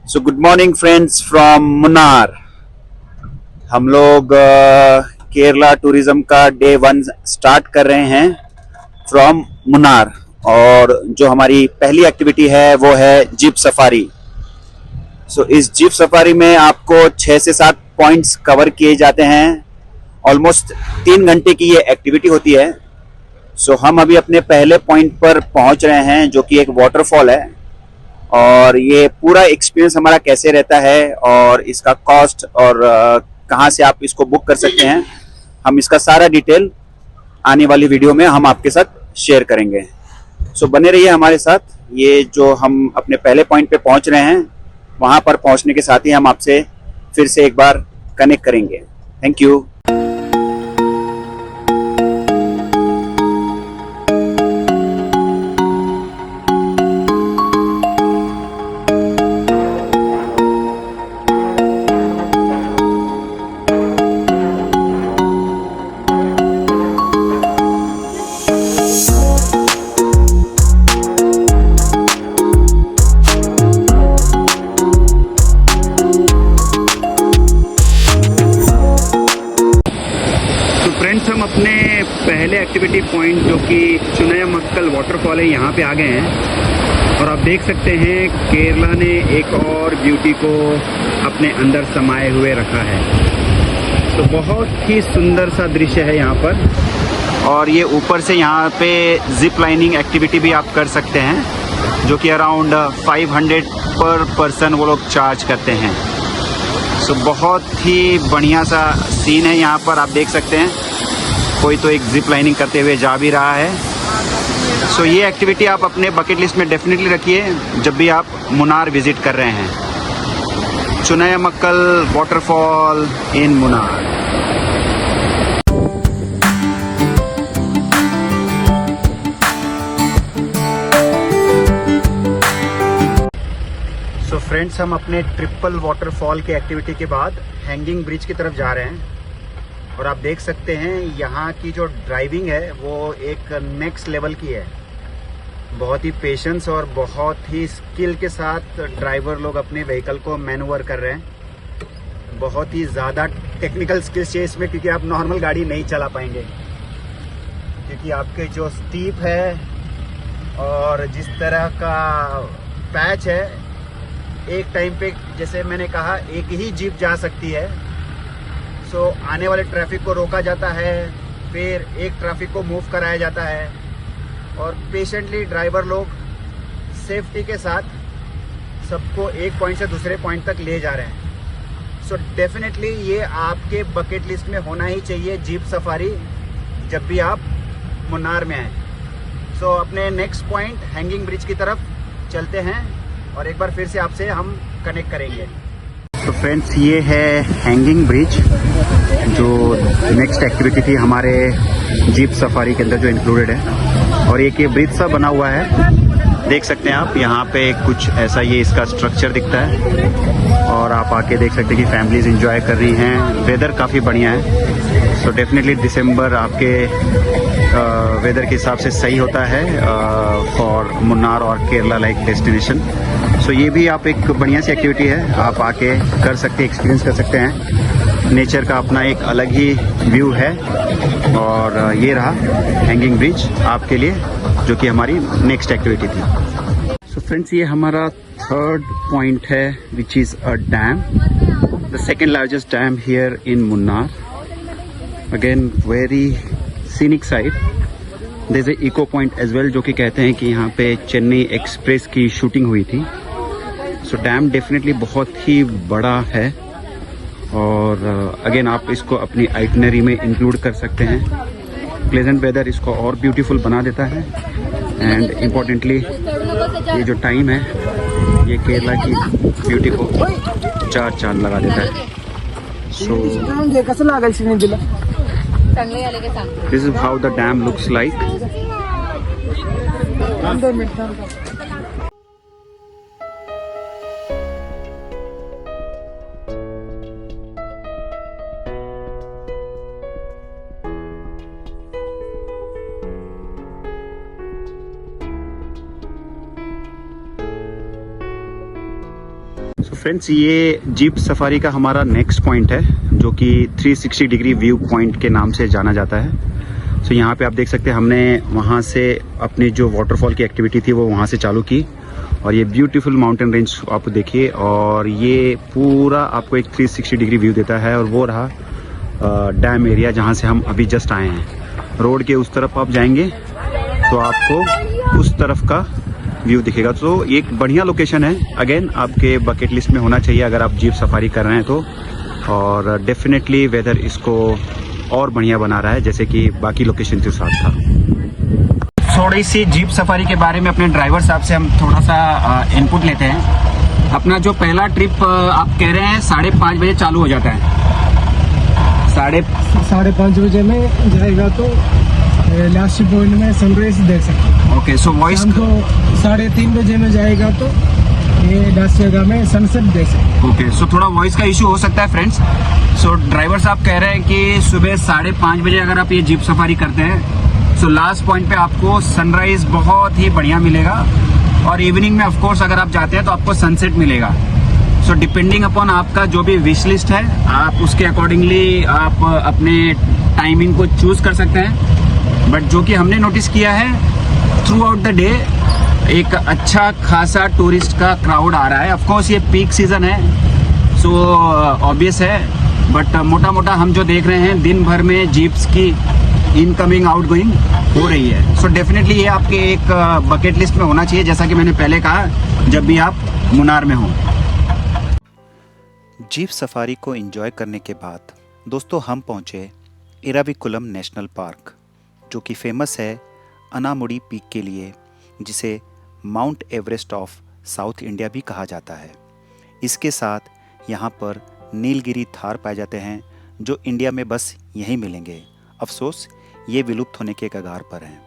So good morning friends from Munnar. हम लोग Kerala tourism का डे 1 स्टार्ट कर रहे हैं फ्रॉम मुन्नार। और जो हमारी पहली एक्टिविटी है वो है जीप सफारी। सो इस जीप सफारी में आपको 6 से 7 पॉइंट्स कवर किए जाते हैं। ऑलमोस्ट 3 घंटे की ये एक्टिविटी होती है। सो हम अभी अपने पहले पॉइंट पर पहुंच रहे हैं जो कि एक वाटरफॉल है। और ये पूरा एक्सपीरियंस हमारा कैसे रहता है और इसका कॉस्ट और कहाँ से आप इसको बुक कर सकते हैं, हम इसका सारा डिटेल आने वाली वीडियो में हम आपके साथ शेयर करेंगे। सो बने रहिए हमारे साथ। ये जो हम अपने पहले पॉइंट पे पहुंच रहे हैं, वहां पर पहुंचने के साथ ही हम आपसे फिर से एक बार कनेक्ट करेंगे। Thank you. हम अपने पहले एक्टिविटी पॉइंट जो कि चुनयमक्कल वाटरफॉल है, यहाँ पे आ गए हैं। और आप देख सकते हैं केरला ने एक और ब्यूटी को अपने अंदर समाये हुए रखा है। तो बहुत ही सुंदर सा दृश्य है यहाँ पर। और ये ऊपर से यहाँ पे जिप लाइनिंग एक्टिविटी भी आप कर सकते हैं, जो कि अराउंड 500 पर पर्सन वो लोग चार्ज करते हैं। सो बहुत ही बढ़िया सा सीन है यहाँ पर। आप देख सकते हैं कोई तो एक जिप लाइनिंग करते हुए जा भी रहा है। सो ये एक्टिविटी आप अपने बकेट लिस्ट में डेफिनेटली रखिए जब भी आप मुन्नार विजिट कर रहे हैं। Chunayamakkal waterfall in Munnar. So friends, हम अपने ट्रिपल वाटरफॉल के एक्टिविटी के बाद हैंगिंग ब्रिज की तरफ जा रहे हैं। और आप देख सकते हैं यहाँ की जो ड्राइविंग है वो एक नेक्स्ट लेवल की है। बहुत ही पेशेंस और बहुत ही स्किल के साथ ड्राइवर लोग अपने व्हीकल को मैनूवर कर रहे हैं। बहुत ही ज़्यादा टेक्निकल स्किल्स चाहिए इसमें, क्योंकि आप नॉर्मल गाड़ी नहीं चला पाएंगे, क्योंकि आपके जो स्टीप है और जिस तरह का पैच है, एक टाइम पे जैसे मैंने कहा एक ही जीप जा सकती है। सो आने वाले ट्रैफिक को रोका जाता है, फिर एक ट्रैफिक को मूव कराया जाता है और पेशेंटली ड्राइवर लोग सेफ्टी के साथ सबको एक पॉइंट से दूसरे पॉइंट तक ले जा रहे हैं। सो डेफिनेटली ये आपके बकेट लिस्ट में होना ही चाहिए, जीप सफारी, जब भी आप मुन्नार में आए। सो अपने नेक्स्ट पॉइंट हैंगिंग ब्रिज की तरफ चलते हैं और एक बार फिर से आपसे हम कनेक्ट करेंगे। तो फ्रेंड्स, ये है हैंगिंग ब्रिज, जो नेक्स्ट एक्टिविटी थी हमारे जीप सफारी के अंदर जो इंक्लूडेड है। और एक ये ब्रिज सा बना हुआ है, देख सकते हैं आप। यहाँ पे कुछ ऐसा ये इसका स्ट्रक्चर दिखता है और आप आके देख सकते हैं कि फैमिलीज एंजॉय कर रही हैं। वेदर काफ़ी बढ़िया है। सो डेफिनेटली दिसंबर आपके वेदर के हिसाब से सही होता है फॉर मुन्नार और केरला लाइक डेस्टिनेशन। सो ये भी आप एक बढ़िया सी एक्टिविटी है, आप आके कर सकते हैं, एक्सपीरियंस कर सकते हैं। नेचर का अपना एक अलग ही व्यू है। और ये रहा हैंगिंग ब्रिज आपके लिए, जो कि हमारी नेक्स्ट एक्टिविटी थी। सो फ्रेंड्स, ये हमारा थर्ड पॉइंट है, which is a dam, the second largest dam here in Munnar. Again very scenic side. There is a echo point as well, जो कि कहते हैं कि यहाँ पे चेन्नई एक्सप्रेस की शूटिंग हुई थी। सो डैम डेफिनेटली बहुत ही बड़ा है और अगेन आप इसको अपनी आइटनरी में इंक्लूड कर सकते हैं। प्लेजेंट वेदर इसको और ब्यूटीफुल बना देता है। एंड इम्पॉर्टेंटली ये जो टाइम है, ये केरला की ब्यूटी को 4 चांद लगा देता है। सो this is how the dam looks like. So friends, ये जीप सफारी का हमारा नेक्स्ट पॉइंट है जो कि 360 डिग्री व्यू पॉइंट के नाम से जाना जाता है। सो यहाँ पे आप देख सकते हैं हमने वहाँ से अपनी जो वाटरफॉल की एक्टिविटी थी वो वहाँ से चालू की और ये ब्यूटीफुल माउंटेन रेंज आप देखिए और ये पूरा आपको एक 360 डिग्री व्यू देता है। और वो रहा डैम एरिया जहाँ से हम अभी जस्ट आए हैं। रोड के उस तरफ आप जाएंगे तो आपको उस तरफ का व्यू दिखेगा। तो एक बढ़िया लोकेशन है, अगेन आपके बकेट लिस्ट में होना चाहिए अगर आप जीप सफारी कर रहे हैं तो। और डेफिनेटली वेदर इसको और बढ़िया बना रहा है जैसे कि बाकी लोकेशन के साथ था। थोड़ी सी जीप सफारी के बारे में अपने ड्राइवर साहब से हम थोड़ा सा इनपुट लेते हैं। अपना जो पहला ट्रिप आप कह रहे हैं 5:30 बजे चालू हो जाता है, 5:30 बजे में जाएगा तो लास्ट पॉइंट में सनराइज देख सकते हैं। ओके, सो वॉइस को 3:30 बजे में जाएगा तो ये लास्ट जगह में सनसेट देख सकते हैं। ओके, सो थोड़ा वॉइस का इशू हो सकता है फ्रेंड्स। सो ड्राइवर साहब कह रहे हैं कि सुबह 5:30 बजे अगर आप ये जीप सफारी करते हैं सो लास्ट पॉइंट पे आपको सनराइज बहुत ही बढ़िया मिलेगा और इवनिंग में ऑफ कोर्स अगर आप जाते हैं तो आपको सनसेट मिलेगा। सो डिपेंडिंग अपॉन आपका जो भी विश लिस्ट है आप उसके अकॉर्डिंगली आप अपने टाइमिंग को चूज कर सकते हैं। बट जो कि हमने नोटिस किया है थ्रू आउट द डे एक अच्छा खासा टूरिस्ट का क्राउड आ रहा है। ऑफ कोर्स ये पीक सीजन है सो ऑब्वियस है, बट मोटा मोटा हम जो देख रहे हैं दिन भर में जीप्स की इनकमिंग आउटगोइंग हो रही है। सो डेफिनेटली ये आपके एक बकेट लिस्ट में होना चाहिए जैसा कि मैंने पहले कहा जब भी आप मुन्नार में हों। जीप सफारी को एंजॉय करने के बाद दोस्तों हम पहुंचे इराविकुलम नेशनल पार्क जो कि फेमस है अनामुडी पीक के लिए, जिसे mount Everest of south India भी कहा जाता है। इसके साथ यहाँ पर नीलगिरी थार पाए जाते हैं जो इंडिया में बस यहीं मिलेंगे। अफसोस ये विलुप्त होने के कगार पर हैं।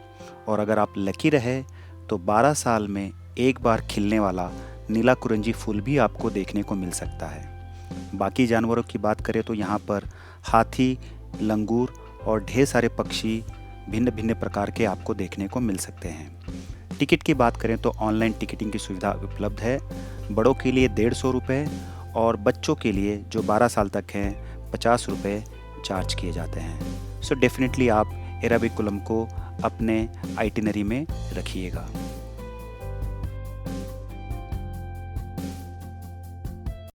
और अगर आप लकी रहे तो 12 साल में एक बार खिलने वाला नीला कुरंजी फूल भी आपको देखने को मिल सकता है। बाकी जानवरों की बात करें तो यहाँ पर हाथी, लंगूर और ढेर सारे पक्षी भिन्न भिन्न प्रकार के आपको देखने को मिल सकते हैं। टिकट की बात करें तो ऑनलाइन टिकटिंग की सुविधा उपलब्ध है। बड़ों के लिए 150 रुपये और बच्चों के लिए जो 12 साल तक हैं 50 रुपये चार्ज किए जाते हैं। सो डेफिनेटली आप इराविकुलम को अपने आइटिनरी में रखिएगा।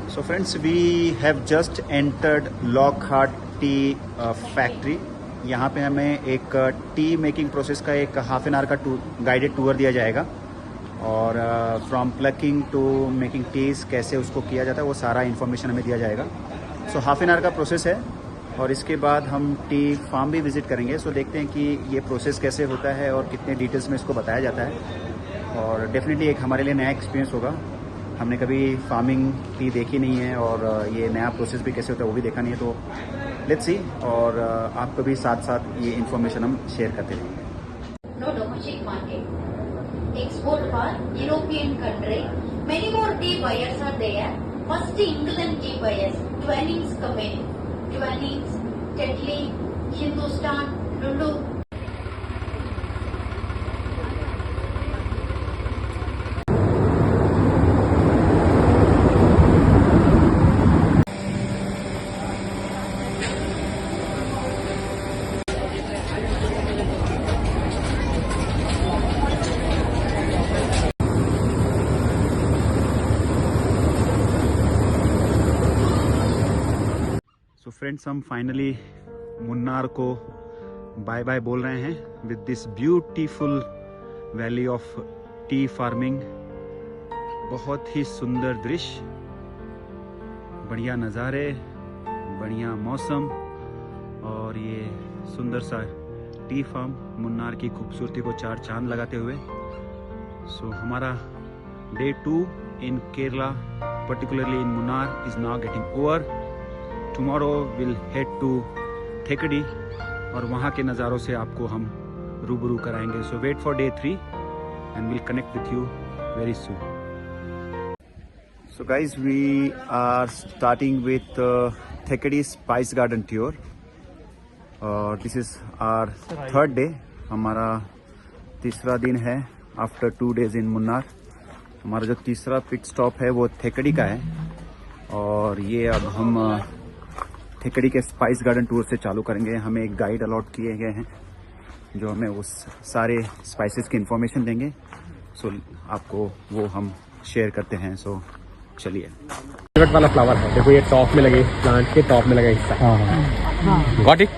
So friends, we have just entered Lockhart Tea Factory. यहाँ पे हमें एक टी मेकिंग प्रोसेस का एक हाफ एन आवर का गाइडेड टूर दिया जाएगा और from plucking to making teas कैसे उसको किया जाता है वो सारा इन्फॉर्मेशन हमें दिया जाएगा। सो हाफ एन आवर का प्रोसेस है और इसके बाद हम टी फार्म भी विजिट करेंगे। सो देखते हैं कि ये प्रोसेस कैसे होता है और कितने डिटेल्स में इसको बताया जाता है और डेफिनेटली एक हमारे लिए नया एक्सपीरियंस होगा। हमने कभी फार्मिंग टी देखी नहीं है और ये नया प्रोसेस भी कैसे होता है वो भी देखा नहीं है। तो लेट्स सी और आपको भी साथ साथ ये इन्फॉर्मेशन हम शेयर करते रहेंगे। No domestic market. Export for European country. Many more tea buyers are there. First England tea buyers. Twinings company. Twinings, Tetley, Hindustan, Lulu. So friends, हम फाइनली मुन्नार को बाय बाय बोल रहे हैं with this beautiful valley of T farming. बहुत ही सुंदर दृश्य, बढ़िया नज़ारे, बढ़िया मौसम और ये सुंदर सा टी फार्म मुन्नार की खूबसूरती को 4 चांद लगाते हुए। सो हमारा day 2 in Kerala, particularly in Munnar, is now getting over. Tomorrow we'll head to थेकड़ी और वहाँ के नज़ारों से आपको हम रूबरू कराएंगे। So wait for day 3 and we'll connect with you very soon. So guys, we are starting with थेकड़ी Spice Garden tour. This is our third day. हमारा तीसरा दिन है after 2 days in मुन्नार। हमारा जो तीसरा पिट स्टॉप है वो थेकड़ी का है। और ये अब हम थिकड़ी के स्पाइस गार्डन टूर से चालू करेंगे। हमें एक गाइड अलॉट किए गए हैं जो हमें उस सारे स्पाइसेस की इंफॉर्मेशन देंगे। सो आपको वो हम शेयर करते हैं। सो चलिए। फेवरेट वाला फ्लावर है, देखो ये टॉप में लगे, प्लांट के टॉप में लगा हिस्सा। Got it?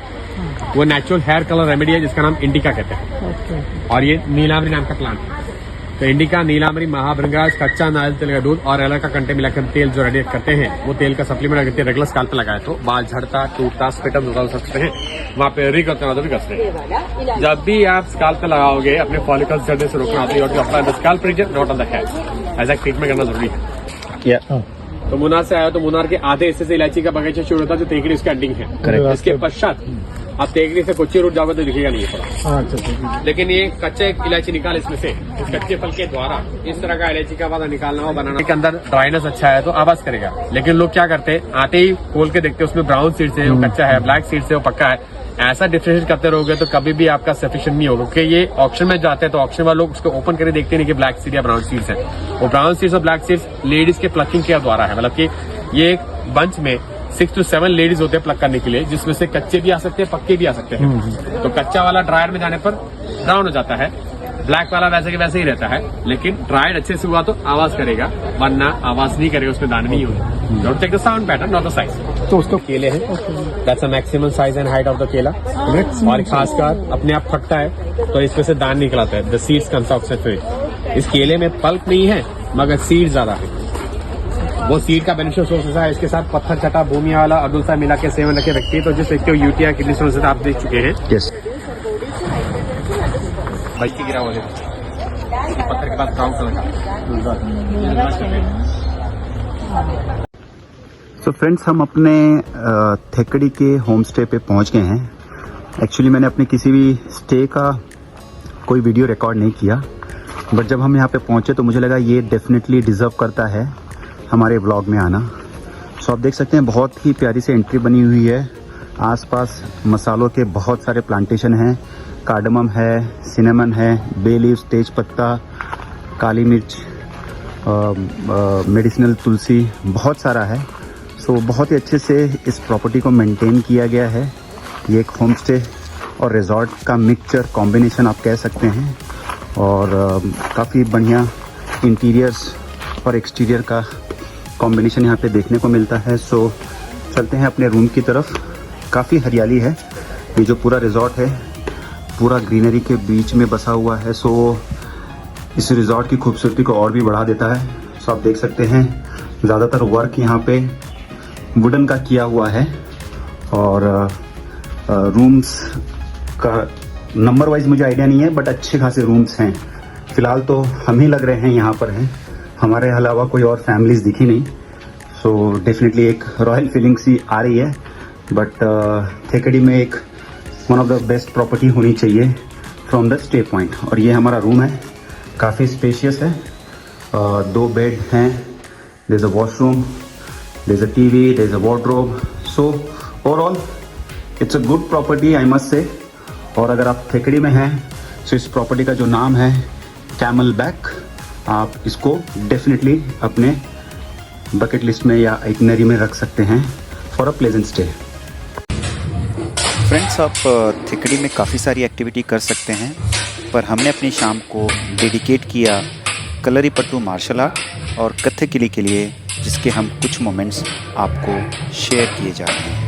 वो नेचुरल हेयर कलर रेमेडी है जिसका नाम इंडिका कहते हैं। और ये नीलांबरी नाम का प्लांट है। तो इंडिका, नीलांबरी, महाभृंगराज, कच्चा नारियल तेल का दूध और एलर का कंटे मिलाकर तेल जो रेडी करते हैं, वो तेल का सप्लीमेंट अगर रेगुलर स्काल पे लगाए तो बाल झड़ता, टूटता, स्पेटम हो सकते हैं, वहाँ पे री करते हैं, भी करते हैं। जब भी आप स्काल पे लगाओगे अपने फॉलिकल्स झड़ने से रोकना होता है। Scalp region not on the head, ऐसा ट्रीटमेंट करना जरूरी है। तो मुनार से आया तो मुनार के आधे हिस्से से इलायची का बगीचा शुरू होता है जो तेकड़ी उसका एंडिंग है। इसके पश्चात आप तेकड़ी से कोच्ची रूट जाओगे तो दिखेगा नहीं है, लेकिन ये कच्चे इलायची निकाल इसमें से, इस कच्चे फल के द्वारा इस तरह का इलायची का पौधा निकालना हो, बनाना के अंदर ड्राइनेस अच्छा है तो आवाज करेगा। लेकिन लोग क्या करते हैं, आते ही खोल के देखते हैं उसमें ब्राउन सीड्स है, वो कच्चा है, ब्लैक सीड्स है, वो पक्का है। ऐसा डिफरेंशिएट करते रहोगे तो कभी भी आपका सफिशिएंट नहीं होगा, क्योंकि ये ऑक्शन में जाते हैं तो ऑक्शन वाले लोग उसको ओपन करके देखते नहीं कि ब्लैक सीड या ब्राउन सीड्स है। वो ब्राउन सीड्स और ब्लैक सीड्स लेडीज के प्लकिंग के द्वारा है, मतलब कि ये एक बंच में 6 to 7 लेडीज होते हैं प्लग करने के लिए, जिसमें से कच्चे भी आ सकते हैं, पक्के भी आ सकते हैं। तो कच्चा वाला ड्रायर में जाने पर ब्राउन हो जाता है, ब्लैक वाला वैसे के वैसे ही रहता है, लेकिन ड्राइड अच्छे से हुआ तो आवाज करेगा, वरना आवाज नहीं करेगा, उसमें दाने नहीं होंगे। Don't check the sound pattern, not the size. तो उसको केले हैं, that's a maximum size and height of the केला। और खासकर अपने आप फटता है तो इसमें से दान निकलाता है, the seeds comes out separate. इस केले में पल्प नहीं है मगर सीड ज्यादा है। वो सीड का बेनिफिशियल सोर्स ऐसा है, इसके साथ पत्थर चटा, भूमिया वाला, अदुलसा मिला के सेवन रखे व्यक्ति, तो जिस व्यक्ति को यूटीआई किडनी स्टोन से आप देख चुके हैं। यस, बच्ची गिरा हुआ पत्थर के पास ब्राउन कलर का। सो फ्रेंड्स, हम अपने थेकड़ी के होम स्टे पे पहुंच गए हैं। एक्चुअली मैंने अपने किसी भी स्टे का कोई वीडियो रिकॉर्ड नहीं किया, बट जब हम यहाँ पे पहुंचे तो मुझे लगा ये डेफिनेटली डिज़र्व करता है हमारे व्लॉग में आना। सो आप देख सकते हैं बहुत ही प्यारी सी एंट्री बनी हुई है। आसपास मसालों के बहुत सारे प्लांटेशन हैं, कार्डमम है, सिनेमन है, बे लीव्स, तेज पत्ता, काली मिर्च, मेडिसिनल तुलसी, बहुत सारा है। सो बहुत ही अच्छे से इस प्रॉपर्टी को मेंटेन किया गया है। ये एक होम स्टे और रिजॉर्ट का मिक्सचर कॉम्बिनेशन आप कह सकते हैं, और काफ़ी बढ़िया इंटीरियर्स और एक्सटीरियर का कॉम्बिनेशन यहाँ पे देखने को मिलता है। सो चलते हैं अपने रूम की तरफ। काफ़ी हरियाली है, ये जो पूरा रिजॉर्ट है पूरा ग्रीनरी के बीच में बसा हुआ है। सो इस रिजॉर्ट की खूबसूरती को और भी बढ़ा देता है। सो आप देख सकते हैं ज़्यादातर वर्क यहाँ पे वुडन का किया हुआ है, और रूम्स का नंबर वाइज मुझे आइडिया नहीं है, बट अच्छे खासे रूम्स हैं। फिलहाल तो हम ही लग रहे हैं यहाँ पर हैं, हमारे अलावा कोई और फैमिलीज दिखी नहीं। सो डेफिनेटली एक रॉयल फीलिंग सी आ रही है, बट थेकड़ी में एक one of the best property होनी चाहिए फ्रॉम द स्टे पॉइंट। और ये हमारा रूम है, काफ़ी स्पेशियस है, 2 बेड हैं, there is a washroom, there is a TV, there is a wardrobe. So overall it's a good property, I must say. और अगर आप थेकड़ी में हैं तो इस प्रॉपर्टी का जो नाम है कैमल बैक, आप इसको डेफिनेटली अपने बकेट लिस्ट में या आइटनरी में रख सकते हैं for a pleasant stay. Friends, आप थिकड़ी में काफ़ी सारी एक्टिविटी कर सकते हैं, पर हमने अपनी शाम को डेडिकेट किया कलरीपट्टू मार्शल आर्ट और कथकली के लिए, जिसके हम कुछ मोमेंट्स आपको शेयर किए जा रहे हैं।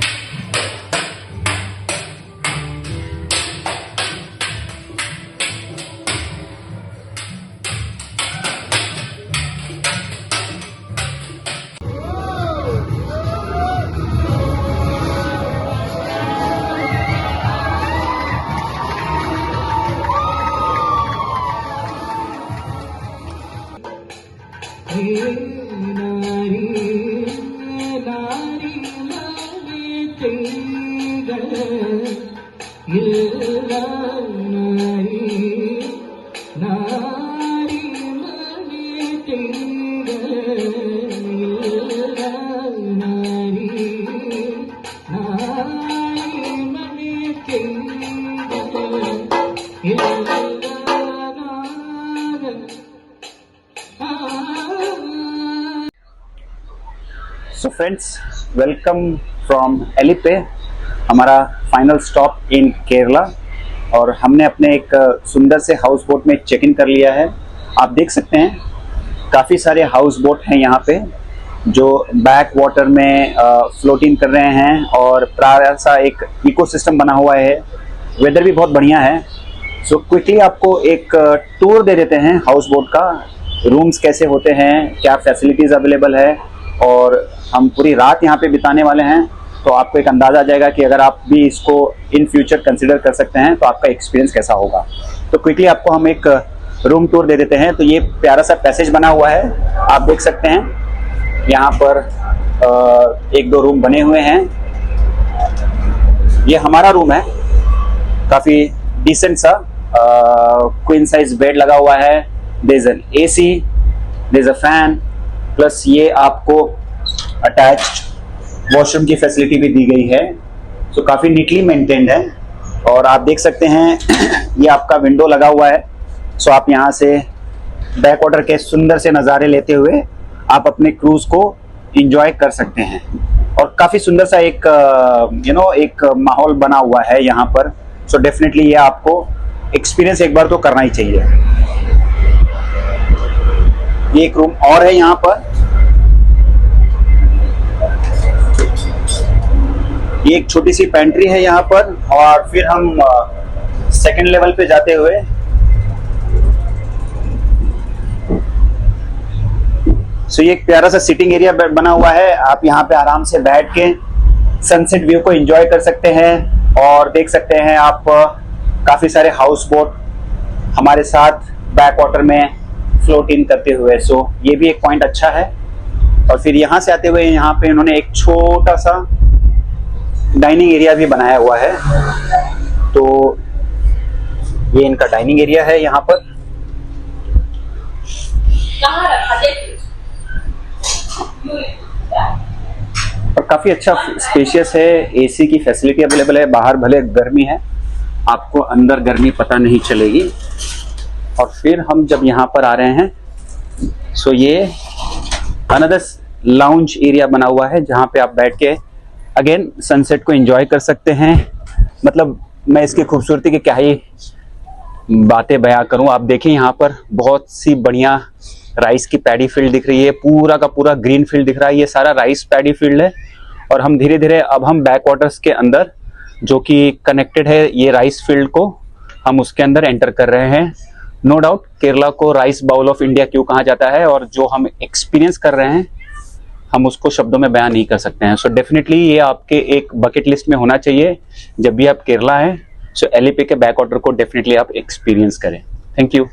सो फ्रेंड्स, वेलकम फ्रॉम एलिपे, हमारा फाइनल स्टॉप इन केरला। और हमने अपने एक सुंदर से हाउस बोट में चेक इन कर लिया है। आप देख सकते हैं काफ़ी सारे हाउस बोट हैं यहाँ पे जो बैक वाटर में फ्लोटिंग कर रहे हैं और प्यारा सा एक इकोसिस्टम बना हुआ है। वेदर भी बहुत बढ़िया है। सो क्विकली आपको एक टूर दे देते हैं हाउस बोट का। रूम्स कैसे होते हैं, क्या फैसिलिटीज़ अवेलेबल है, और हम पूरी रात यहाँ पे बिताने वाले हैं। तो आपको एक अंदाज़ा आ जाएगा कि अगर आप भी इसको इन फ्यूचर कंसिडर कर सकते हैं तो आपका एक्सपीरियंस कैसा होगा। तो क्विकली आपको हम एक रूम टूर दे देते हैं। तो ये प्यारा सा पैसेज बना हुआ है, आप देख सकते हैं। यहाँ पर एक दो रूम बने हुए हैं। ये हमारा रूम है, काफ़ी डिसेंट सा क्वीन साइज बेड लगा हुआ है। There is an AC, there is a fan, plus ये आपको अटैच्ड वॉशरूम की फैसिलिटी भी दी गई है। सो काफ़ी नीटली मेंटेन्ड है। और आप देख सकते हैं ये आपका विंडो लगा हुआ है। सो आप यहाँ से बैक वाटर के सुंदर से नज़ारे लेते हुए आप अपने क्रूज़ को इंजॉय कर सकते हैं। और काफ़ी सुंदर सा एक एक माहौल बना हुआ है यहाँ पर। सो डेफिनेटली ये आपको एक्सपीरियंस एक बार तो करना ही चाहिए। ये एक रूम और है यहाँ पर। ये एक छोटी सी पेंट्री है यहाँ पर। और फिर हम सेकंड लेवल पे जाते हुए सो ये एक प्यारा सा सिटिंग एरिया बना हुआ है। आप यहाँ पे आराम से बैठ के सनसेट व्यू को एंजॉय कर सकते हैं। और देख सकते हैं आप काफी सारे हाउस बोट हमारे साथ बैक वाटर में फ्लोट इन करते हुए। सो ये भी एक पॉइंट अच्छा है। और फिर यहाँ से आते हुए यहाँ पे इन्होंने एक छोटा सा डाइनिंग एरिया भी बनाया हुआ है। तो ये इनका डाइनिंग एरिया है यहाँ पर। और काफी अच्छा स्पेशियस है। AC की फैसिलिटी अवेलेबल है। बाहर भले गर्मी है, आपको अंदर गर्मी पता नहीं चलेगी। और फिर हम जब यहाँ पर आ रहे हैं, सो ये अनदर लाउंज एरिया बना हुआ है जहाँ पे आप बैठ के अगेन सनसेट को एंजॉय कर सकते हैं। मतलब मैं इसकी खूबसूरती की क्या ही बातें बयां करूं। आप देखें यहाँ पर बहुत सी बढ़िया राइस की पैडी फील्ड दिख रही है। पूरा का पूरा ग्रीन फील्ड दिख रहा है। ये सारा राइस पैडी फील्ड है। और हम धीरे धीरे अब हम बैक वाटर्स के अंदर जो कि कनेक्टेड है ये राइस फील्ड को, हम उसके अंदर एंटर कर रहे हैं। नो डाउट केरला को राइस बाउल ऑफ इंडिया क्यों कहा जाता है, और जो हम एक्सपीरियंस कर रहे हैं हम उसको शब्दों में बयान नहीं कर सकते हैं। सो डेफिनेटली ये आपके एक बकेट लिस्ट में होना चाहिए जब भी आप केरला हैं। सो एलिपे के बैक वाटर को डेफिनेटली आप एक्सपीरियंस करें। Thank you.